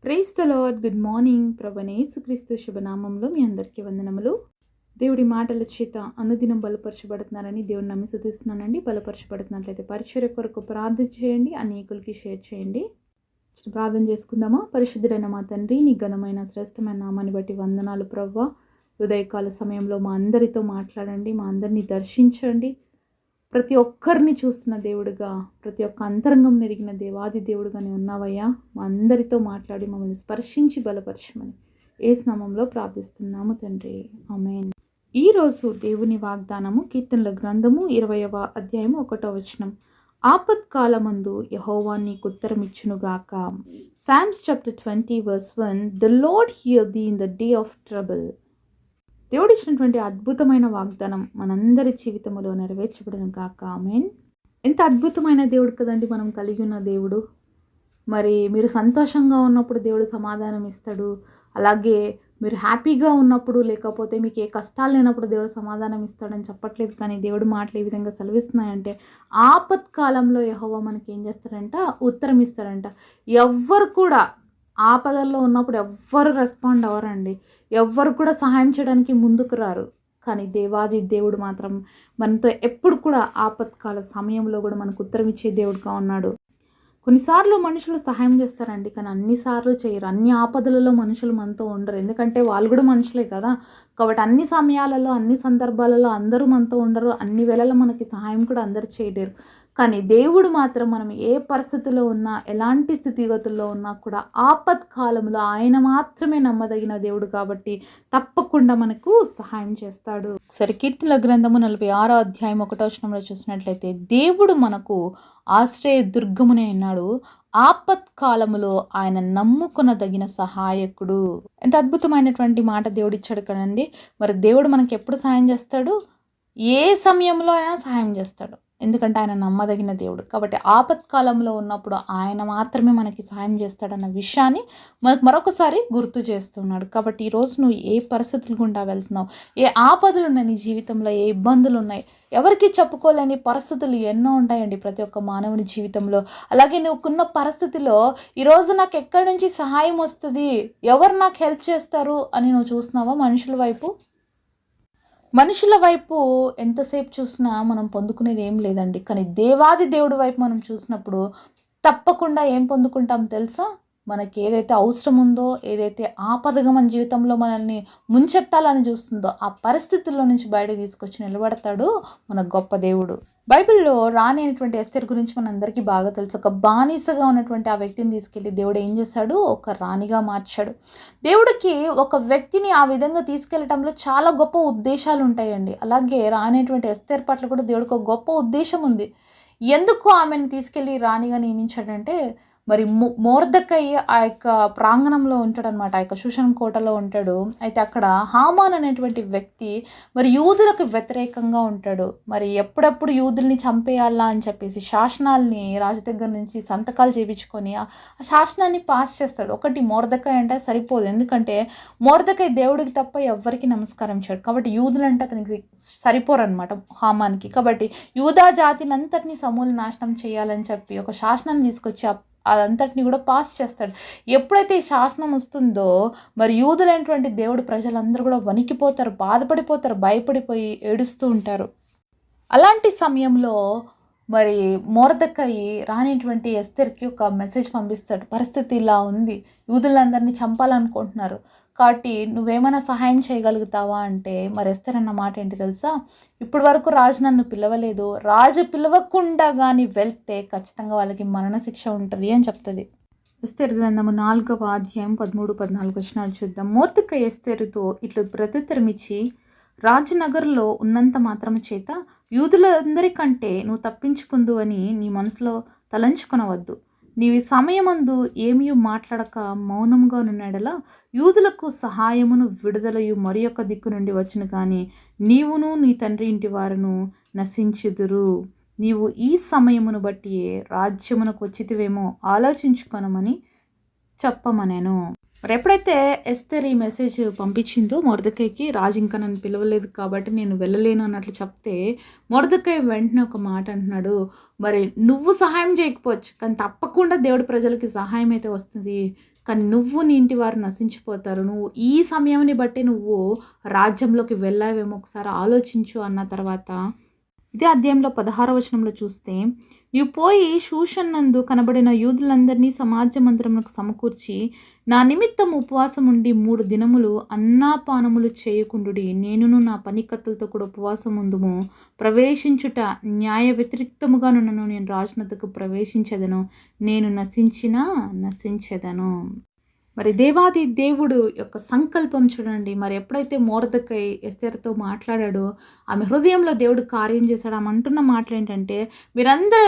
Praise the lord. Good morning. ప్రభువైన యేసుక్రీస్తు శుభనామంలో మీ అందరికీ వందనములు. దేవుడి మాటల చేత అనుదినం బలపరచబడుతున్నారని దేవుని నమ్మి స్తుతిస్తున్నానండి. బలపరచబడుతున్నట్లయితే పరిచర్య కొరకు ప్రార్థన చేయండి, అనేకులకి షేర్ చేయండి. ప్రార్థన చేసుకుందామా? పరిశుద్ధుడైన మా తండ్రి, నీ ఘనమైన శ్రేష్టమైన నామాన్ని బట్టి వందనాలు ప్రభువా. ఉదయకాల సమయంలో మా అందరితో మాట్లాడండి, మా అందరినీ దర్శించండి. ప్రతి ఒక్కరిని చూస్తున్న దేవుడుగా, ప్రతి ఒక్క అంతరంగం నెరిగిన దేవాది దేవుడుగానే ఉన్నావయ్యా. మా అందరితో మాట్లాడి మమ్మల్ని స్పర్శించి బలపరచమని యేసు నామములో ప్రార్థిస్తున్నాము తండ్రి, ఆమేన్. ఈరోజు దేవుని వాగ్దానము కీర్తనల గ్రంథము 20వ అధ్యాయము 1వ వచనం. ఆపత్కాలమందు యెహోవా నీకు ఉత్తరమిచ్చునుగాక. Psalms chapter 20 verse 1. The Lord hear thee in the day of trouble. దేవుడు ఇచ్చినటువంటి అద్భుతమైన వాగ్దానం మనందరి జీవితంలో నెరవేర్చబడిన గాక, ఆమేన్. ఎంత అద్భుతమైన దేవుడు కదండి మనం కలిగి ఉన్న దేవుడు. మరి మీరు సంతోషంగా ఉన్నప్పుడు దేవుడు సమాధానం ఇస్తాడు. అలాగే మీరు హ్యాపీగా ఉన్నప్పుడు, లేకపోతే మీకు ఏ కష్టాలు లేనప్పుడు దేవుడు సమాధానం ఇస్తాడని చెప్పట్లేదు. కానీ దేవుడు మాటలు ఏ విధంగా సెలవిస్తున్నాయంటే, ఆపత్కాలంలో యెహోవా మనకి ఏం చేస్తాడంట? ఉత్తరం ఇస్తాడంట. ఎవ్వరు కూడా ఆపదల్లో ఉన్నప్పుడు ఎవ్వరు రెస్పాండ్ అవ్వరండి. ఎవ్వరు కూడా సహాయం చేయడానికి ముందుకు రారు. కానీ దేవాది దేవుడు మాత్రం మనతో ఎప్పుడు కూడా ఆపత్కాల సమయంలో కూడా మనకు ఉత్తరం ఇచ్చే దేవుడుగా ఉన్నాడు. కొన్నిసార్లు మనుషులు సహాయం చేస్తారండి, కానీ అన్నిసార్లు చేయరు. అన్ని ఆపదలలో మనుషులు మనతో ఉండరు, ఎందుకంటే వాళ్ళు కూడా మనుషులే కదా. కాబట్టి అన్ని సమయాలలో, అన్ని సందర్భాలలో అందరూ మనతో ఉండరు. అన్ని వేళల్లో మనకి సహాయం కూడా అందరు చేయలేరు. కానీ దేవుడు మాత్రం మనం ఏ పరిస్థితిలో ఉన్నా, ఎలాంటి స్థితిగతుల్లో ఉన్నా కూడా ఆపత్కాలంలో ఆయన మాత్రమే నమ్మదగిన దేవుడు కాబట్టి తప్పకుండా మనకు సహాయం చేస్తాడు. సరే, కీర్తనల గ్రంథము 46వ అధ్యాయం 1వ వచనంలో చూసినట్లయితే, దేవుడు మనకు ఆశ్రయ దుర్గమునే అన్నాడు, ఆపత్కాలములో ఆయన నమ్ముకొనదగిన సహాయకుడు. ఎంత అద్భుతమైనటువంటి మాట దేవుడు ఇచ్చాడు కదండి. మరి దేవుడు మనకి ఎప్పుడు సహాయం చేస్తాడు? ఏ సమయంలో అయినా సహాయం చేస్తాడు, ఎందుకంటే ఆయన నమ్మదగిన దేవుడు. కాబట్టి ఆపత్కాలంలో ఉన్నప్పుడు ఆయన మాత్రమే మనకి సహాయం చేస్తాడన్న విషయాన్ని మనకు మరొకసారి గుర్తు చేస్తున్నాడు. కాబట్టి ఈరోజు నువ్వు ఏ పరిస్థితులు గుండా వెళ్తున్నావు, ఏ ఆపదలు ఉన్నాయి నీ జీవితంలో, ఏ ఇబ్బందులు ఉన్నాయి, ఎవరికి చెప్పుకోలేని పరిస్థితులు ఎన్నో ఉంటాయండి ప్రతి ఒక్క మానవుని జీవితంలో. అలాగే నువ్వుకున్న పరిస్థితిలో ఈరోజు నాకు ఎక్కడి నుంచి సహాయం వస్తుంది, ఎవరు నాకు హెల్ప్ చేస్తారు అని నువ్వు చూస్తున్నావా? మనుషుల వైపు ఎంతసేపు చూసినా మనం పొందుకునేది ఏం లేదండి. కానీ దేవాది దేవుడి వైపు మనం చూసినప్పుడు తప్పకుండా ఏం పొందుకుంటాం తెలుసా? మనకి ఏదైతే అవసరం ఉందో, ఏదైతే ఆపదగా మన జీవితంలో మనల్ని ముంచెత్తాలని చూస్తుందో, ఆ పరిస్థితుల్లో నుంచి బయట తీసుకొచ్చి నిలబడతాడు మన గొప్ప దేవుడు. బైబిల్లో రాణి అయినటువంటి ఎస్తేరు గురించి మనందరికీ బాగా తెలుసు. ఒక బానిసగా ఉన్నటువంటి ఆ వ్యక్తిని తీసుకెళ్ళి దేవుడు ఏం చేశాడు? ఒక రాణిగా మార్చాడు. దేవుడికి ఒక వ్యక్తిని ఆ విధంగా తీసుకెళ్ళటంలో చాలా గొప్ప ఉద్దేశాలు ఉంటాయండి. అలాగే రాణి అయినటువంటి ఎస్తేరు పట్ల కూడా దేవుడికి ఒక గొప్ప ఉద్దేశం ఉంది. ఎందుకు ఆమెను తీసుకెళ్ళి రాణిగా నియమించాడంటే, మరి మొర్దెకై ఆ యొక్క ప్రాంగణంలో ఉంటాడనమాట, ఆ యొక్క శూషన్ కోటలో ఉంటాడు. అయితే అక్కడ హామాన్ అనేటువంటి వ్యక్తి మరి యూదులకు వ్యతిరేకంగా ఉంటాడు. మరి ఎప్పుడెప్పుడు యూదుల్ని చంపేయాలా అని చెప్పేసి శాసనాల్ని రాజు దగ్గర నుంచి సంతకాలు చేయించుకొని ఆ శాసనాన్ని పాస్ చేస్తాడు. ఒకటి మొర్దెకై అంటే సరిపోదు, ఎందుకంటే మొర్దెకై దేవుడికి తప్ప ఎవ్వరికి నమస్కారం చేయడు. కాబట్టి యూదులు అంటే అతనికి సరిపోరు అనమాట హామాన్కి. కాబట్టి యూదా జాతిని అంతటినీ సమూల నాశనం చేయాలని చెప్పి ఒక శాసనాన్ని తీసుకొచ్చి అదంతటిని కూడా పాస్ చేస్తాడు. ఎప్పుడైతే ఈ శాసనం వస్తుందో మరి యూదులైనటువంటి దేవుడు ప్రజలందరూ కూడా వణికిపోతారు, బాధపడిపోతారు, భయపడిపోయి ఏడుస్తూ ఉంటారు. అలాంటి సమయంలో మరి మొర్దెకై రానిటువంటి ఎస్తేర్కి ఒక మెసేజ్ పంపిస్తాడు. పరిస్థితి ఇలా ఉంది, యూదులందరినీ చంపాలనుకుంటున్నారు, కాబట్టి నువ్వేమైనా సహాయం చేయగలుగుతావా అంటే, మరి ఎస్తేర్ అన్న మాట ఏంటి తెలుసా? ఇప్పటి వరకు రాజు నన్ను పిలవలేదు, రాజు పిలవకుండా కానీ వెళ్తే ఖచ్చితంగా వాళ్ళకి మరణశిక్ష ఉంటుంది అని చెప్తుంది. ఎస్తేరు గ్రంథము 4వ అధ్యాయం 13-14 వచనాలు చూద్దాం. మొర్దెకై ఎస్తేరుతో ఇట్లు ప్రత్యుత్తరమిచ్చి, రాజనగర్లో ఉన్నంత మాత్రము చేత యూదులందరికంటే నువ్వు తప్పించుకుందు అని నీ మనసులో తలంచుకొనవద్దు. నీవి సమయమందు ఏమీ మాట్లాడక మౌనంగా నున్నడలా యూదులకు సహాయమును విడుదలయు మరి యొక్క దిక్కు నుండి వచ్చును, కానీ నీవును నీ తండ్రి ఇంటి వారును నశించుదురు. నీవు ఈ సమయమును బట్టి రాజ్యమునకు వచ్చితివేమో ఆలోచించుకొనమని చెప్పమనెను. మరి ఎప్పుడైతే ఎస్తేర్ ఈ మెసేజ్ పంపించిందో మొర్దెకైకి, రాజు ఇంకా నన్ను పిలవలేదు కాబట్టి నేను వెళ్ళలేను అన్నట్లు చెప్తే, మొర్దెకై వెంటనే ఒక మాట అంటున్నాడు, మరి నువ్వు సహాయం చేయకపోవచ్చు కానీ తప్పకుండా దేవుడి ప్రజలకి సహాయం అయితే వస్తుంది. కానీ నువ్వు నీ ఇంటి వారు నశించిపోతారు. నువ్వు ఈ సమయంని బట్టి నువ్వు రాజ్యంలోకి వెళ్ళావేమో ఒకసారి ఆలోచించు అన్న తర్వాత ఇదే అధ్యాయంలో 16వ వచనంలో చూస్తే, నీవు పోయి షూషన్ నందు కనబడిన యూదులందరినీ సమాజ మందిరమునకు సమకూర్చి నా నిమిత్తం ఉపవాసం ఉండి 3 దినములు అన్నాపానములు చేయకుండుడి. నేనును నా పనికత్తులతో కూడా ఉపవాసం ఉందుము. ప్రవేశించుట న్యాయ వ్యతిరిక్తముగానున్నను. నేను రాజునద్దకు ప్రవేశించెదను. నేను నశించెదను. మరి దేవాది దేవుడు యొక్క సంకల్పం చూడండి. మరి ఎప్పుడైతే మొర్దెకై ఎస్తేరుతో మాట్లాడాడో ఆమె హృదయంలో దేవుడు కార్యం చేశాడు. ఆమె అంటున్న మాటలు ఏంటంటే, మీరందరూ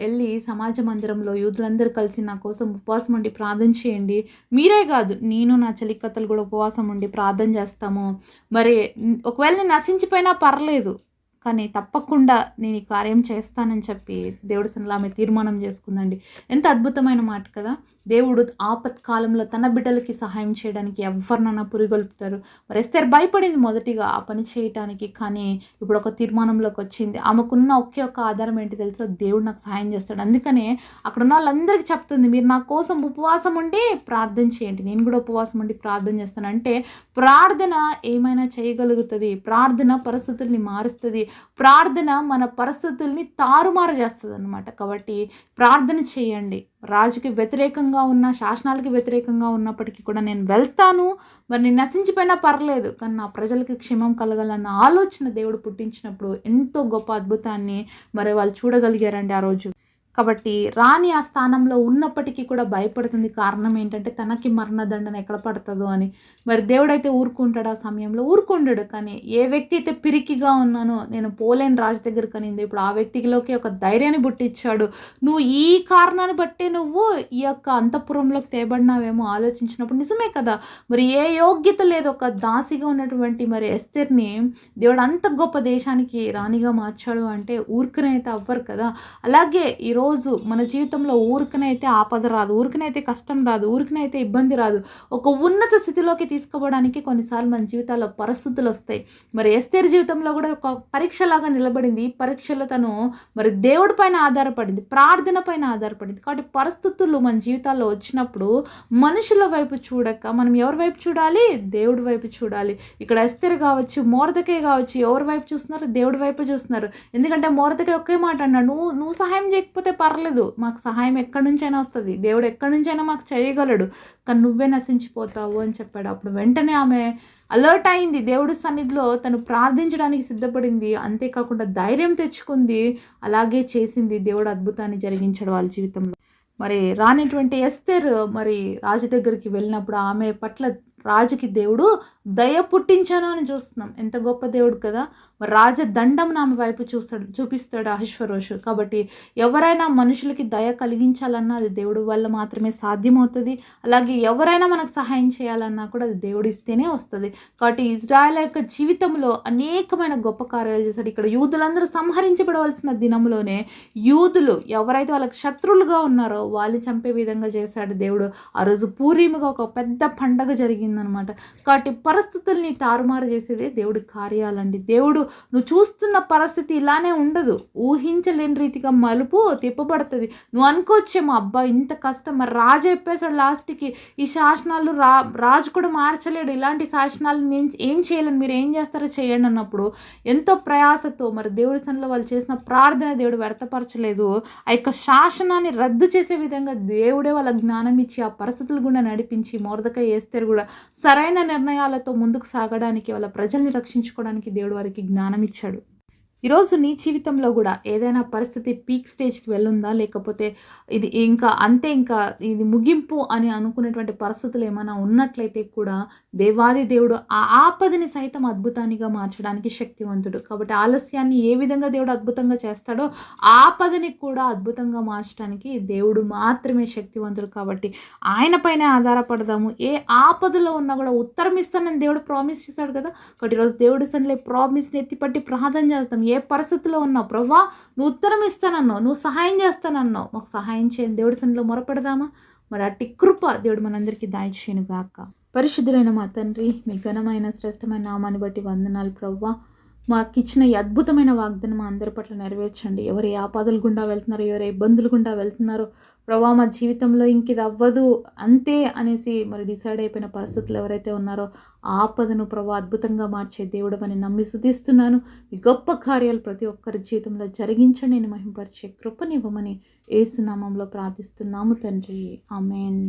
వెళ్ళి సమాజ మందిరంలో యూదులందరూ కలిసి నా కోసం ఉపవాసం ఉండి ప్రార్థన చేయండి. మీరే కాదు, నేను నా చెలికత్తలు కూడా ఉపవాసం ఉండి ప్రార్థన చేస్తాము. మరి ఒకవేళ నేను నశించిపోయినా పర్లేదు, కానీ తప్పకుండా నేను ఈ కార్యం చేస్తానని చెప్పి దేవుడి సన్నిధిలో ఆమె తీర్మానం చేసుకుందండి. ఎంత అద్భుతమైన మాట కదా. దేవుడు ఆపత్కాలంలో తన బిడ్డలకి సహాయం చేయడానికి ఎవరినైనా పురిగొల్పుతారు. మరి ఎస్తేర్ భయపడింది మొదటిగా ఆ పని చేయటానికి, కానీ ఇప్పుడు ఒక తీర్మానంలోకి వచ్చింది. ఆమెకున్న ఒకే ఒక్క ఆధారం ఏంటి తెలుసా? దేవుడు నాకు సహాయం చేస్తాడు. అందుకనే అక్కడ ఉన్న వాళ్ళందరికీ చెప్తుంది, మీరు నా కోసం ఉపవాసం ఉండి ప్రార్థన చేయండి. నేను కూడా ఉపవాసం ఉండి ప్రార్థన చేస్తాను. అంటే ప్రార్థన ఏమైనా చేయగలుగుతుంది. ప్రార్థన పరిస్థితుల్ని మారుస్తుంది. ప్రార్థన మన పరిస్థితుల్ని తారుమారు చేస్తుంది అన్నమాట. కాబట్టి ప్రార్థన చేయండి. రాజుకి వ్యతిరేకంగా ఉన్న, శాసనాలకి వ్యతిరేకంగా ఉన్నప్పటికీ కూడా నేను వెళ్తాను, మరి నేను నశించిపోయినా పర్లేదు, కానీ నా ప్రజలకి క్షేమం కలగాలన్న ఆలోచన దేవుడు పుట్టించినప్పుడు ఎంతో గొప్ప అద్భుతాన్ని మరి వాళ్ళు చూడగలిగారండి ఆ రోజు. కాబట్టి రాణి ఆ స్థానంలో ఉన్నప్పటికీ కూడా భయపడుతుంది. కారణం ఏంటంటే తనకి మరణదండన ఎక్కడ పడుతుందో అని. మరి దేవుడైతే ఊరుకుంటాడు ఆ సమయంలో? ఊరుకుంటాడు. కానీ ఏ వ్యక్తి అయితే పిరికిగా ఉన్నానో, నేను పోలేని రాజు దగ్గర కనింది, ఇప్పుడు ఆ వ్యక్తిలోకి ఒక ధైర్యాన్ని పుట్టించాడు. నువ్వు ఈ కారణాన్ని బట్టే నువ్వు ఈ యొక్క అంతఃపురంలోకి తేబడినావేమో ఆలోచించినప్పుడు నిజమే కదా. మరి ఏ యోగ్యత లేదు, ఒక దాసిగా ఉన్నటువంటి మరి ఎస్తేర్ని దేవుడు అంత గొప్ప దేశానికి రాణిగా మార్చాడు అంటే ఊరికనైతే అవ్వరు కదా. అలాగే ఈరోజు మన జీవితంలో ఊరికనైతే ఆపద రాదు, ఊరికనైతే కష్టం రాదు, ఊరికనైతే ఇబ్బంది రాదు. ఒక ఉన్నత స్థితిలోకి తీసుకుపోవడానికి కొన్నిసార్లు మన జీవితాల్లో పరిస్థితులు వస్తాయి. మరి ఎస్తేర్ జీవితంలో కూడా ఒక పరీక్షలాగా నిలబడింది. ఈ పరీక్షలో తను మరి దేవుడి పైన ఆధారపడింది, ప్రార్థన పైన ఆధారపడింది. కాబట్టి పరిస్థితులు మన జీవితాల్లో వచ్చినప్పుడు మనుషుల వైపు చూడక మనం ఎవరి వైపు చూడాలి? దేవుడి వైపు చూడాలి. ఇక్కడ ఎస్తేర్ కావచ్చు, మొర్దెకై కావచ్చు, ఎవరి వైపు చూస్తున్నారు? దేవుడి వైపు చూస్తున్నారు. ఎందుకంటే మొర్దెకై ఒకే మాట అన్నాడు, నువ్వు సహాయం చేయకపోతే పర్లేదు, మాకు సహాయం ఎక్కడి నుంచైనా వస్తుంది, దేవుడు ఎక్కడి నుంచైనా మాకు చేయగలడు, కానీ నువ్వే నశించిపోతావు అని చెప్పాడు. అప్పుడు వెంటనే ఆమె అలర్ట్ అయింది. దేవుడి సన్నిధిలో తను ప్రార్థించడానికి సిద్ధపడింది. అంతేకాకుండా ధైర్యం తెచ్చుకుంది. అలాగే చేసింది. దేవుడు అద్భుతాన్ని జరిగించాడు వాళ్ళ జీవితంలో. మరి రానటువంటి ఎస్తేర్ మరి రాజు దగ్గరికి వెళ్ళినప్పుడు ఆమె పట్ల రాజుకి దేవుడు దయ పుట్టించాను అని చూస్తున్నాం. ఎంత గొప్ప దేవుడు కదా. మరి రాజదండం ఆమె వైపు చూపిస్తాడు అహష్వేరోషు. కాబట్టి ఎవరైనా మనుషులకి దయ కలిగించాలన్నా అది దేవుడి వల్ల మాత్రమే సాధ్యమవుతుంది. అలాగే ఎవరైనా మనకు సహాయం చేయాలన్నా కూడా అది దేవుడు ఇస్తేనే వస్తుంది. కాబట్టి ఇజ్రాయెల్ యొక్క జీవితంలో అనేకమైన గొప్ప కార్యాలు చేశాడు. ఇక్కడ యూదులందరూ సంహరించబడవలసిన దినంలోనే యూదులు ఎవరైతే వాళ్ళకి శత్రువులుగా ఉన్నారో వాళ్ళు చంపే విధంగా చేశాడు దేవుడు. ఆ రోజు పూర్వీముగా ఒక పెద్ద పండగ జరిగిందనమాట. కాబట్టి పరిస్థితుల్ని తారుమారు చేసేదే దేవుడి కార్యాలండి. దేవుడు నువ్వు చూస్తున్న పరిస్థితి ఇలానే ఉండదు, ఊహించలేని రీతిగా మలుపు తిప్పబడుతుంది. నువ్వు అనుకోవచ్చేమో అబ్బా ఇంత కష్టం, మరి రాజు చెప్పేశాడు లాస్ట్కి ఈ శాసనాలు రాజు కూడా మార్చలేడు, ఇలాంటి శాసనాలు నేను ఏం చేయలేను, మీరు ఏం చేస్తారో చేయండి అన్నప్పుడు ఎంతో ప్రయాసతో మరి దేవుడి సన్నిధిలో వాళ్ళు చేసిన ప్రార్థన దేవుడు వ్యర్థపరచలేదు. ఆ యొక్క శాసనాన్ని రద్దు చేసే విధంగా దేవుడే వాళ్ళ జ్ఞానం ఇచ్చి ఆ పరిస్థితులు కూడా నడిపించి మొర్దెకై ఎస్తేర్ కూడా సరైన నిర్ణయాలతో ముందుకు సాగడానికి, వాళ్ళ ప్రజల్ని రక్షించుకోవడానికి దేవుడు వారికి జ్ఞానం ఇచ్చాడు. ఈరోజు నీ జీవితంలో కూడా ఏదైనా పరిస్థితి పీక్ స్టేజ్కి వెళ్ళుందా, లేకపోతే ఇది ఇంకా అంతే, ఇంకా ఇది ముగింపు అని అనుకునేటువంటి పరిస్థితులు ఏమైనా ఉన్నట్లయితే కూడా దేవాది దేవుడు ఆ ఆపదని సైతం అద్భుతానిగా మార్చడానికి శక్తివంతుడు. కాబట్టి ఆలస్యాన్ని ఏ విధంగా దేవుడు అద్భుతంగా చేస్తాడో ఆపదని కూడా అద్భుతంగా మార్చడానికి దేవుడు మాత్రమే శక్తివంతుడు. కాబట్టి ఆయన పైన ఆధారపడదాము. ఏ ఆపదలో ఉన్నా కూడా ఉత్తరం ఇస్తానని దేవుడు ప్రామిస్ చేశాడు కదా. కాబట్టి ఈరోజు దేవుడి సన్నిధిలో ప్రామిస్ని ఎత్తిపట్టి ప్రార్థన చేస్తాం. ఏ పరిస్థితిలో ఉన్నావు ప్రభువా, నువ్వు ఉత్తరం ఇస్తానన్నావు, నువ్వు సహాయం చేస్తానన్నావు, మాకు సహాయం చేయని దేవుడి సన్నిధిలో మొరపెడదామా? మరి అట్టి కృప దేవుడు మనందరికీ దయచేయును గాక. పరిశుద్ధులైన మా తండ్రి, మీ ఘనమైన శ్రేష్టమైన నామాన్ని బట్టి వందనాలు ప్రభువా. మాకిచ్చిన ఈ అద్భుతమైన వాగ్దానం మా అందరి పట్ల నెరవేర్చండి. ఎవరు ఏ ఆపదల గుండా వెళ్తున్నారో, ఎవరు ఏ ఇబ్బందుల గుండా వెళ్తున్నారో, ప్రభా మా జీవితంలో ఇంక ఇది అవ్వదు అంతే అనేసి మరి డిసైడ్ అయిపోయిన పరిస్థితులు ఎవరైతే ఉన్నారో, ఆ ఆపదను ప్రభా అద్భుతంగా మార్చే దేవుడవని నమ్మి స్తుతిస్తున్నాను. మీ గొప్ప కార్యాలు ప్రతి ఒక్కరి జీవితంలో జరిగించండి. నేను మహిమపరిచే కృపనివ్వమని యేసు నామములో ప్రార్థిస్తున్నాము తండ్రి. ఆమేన్.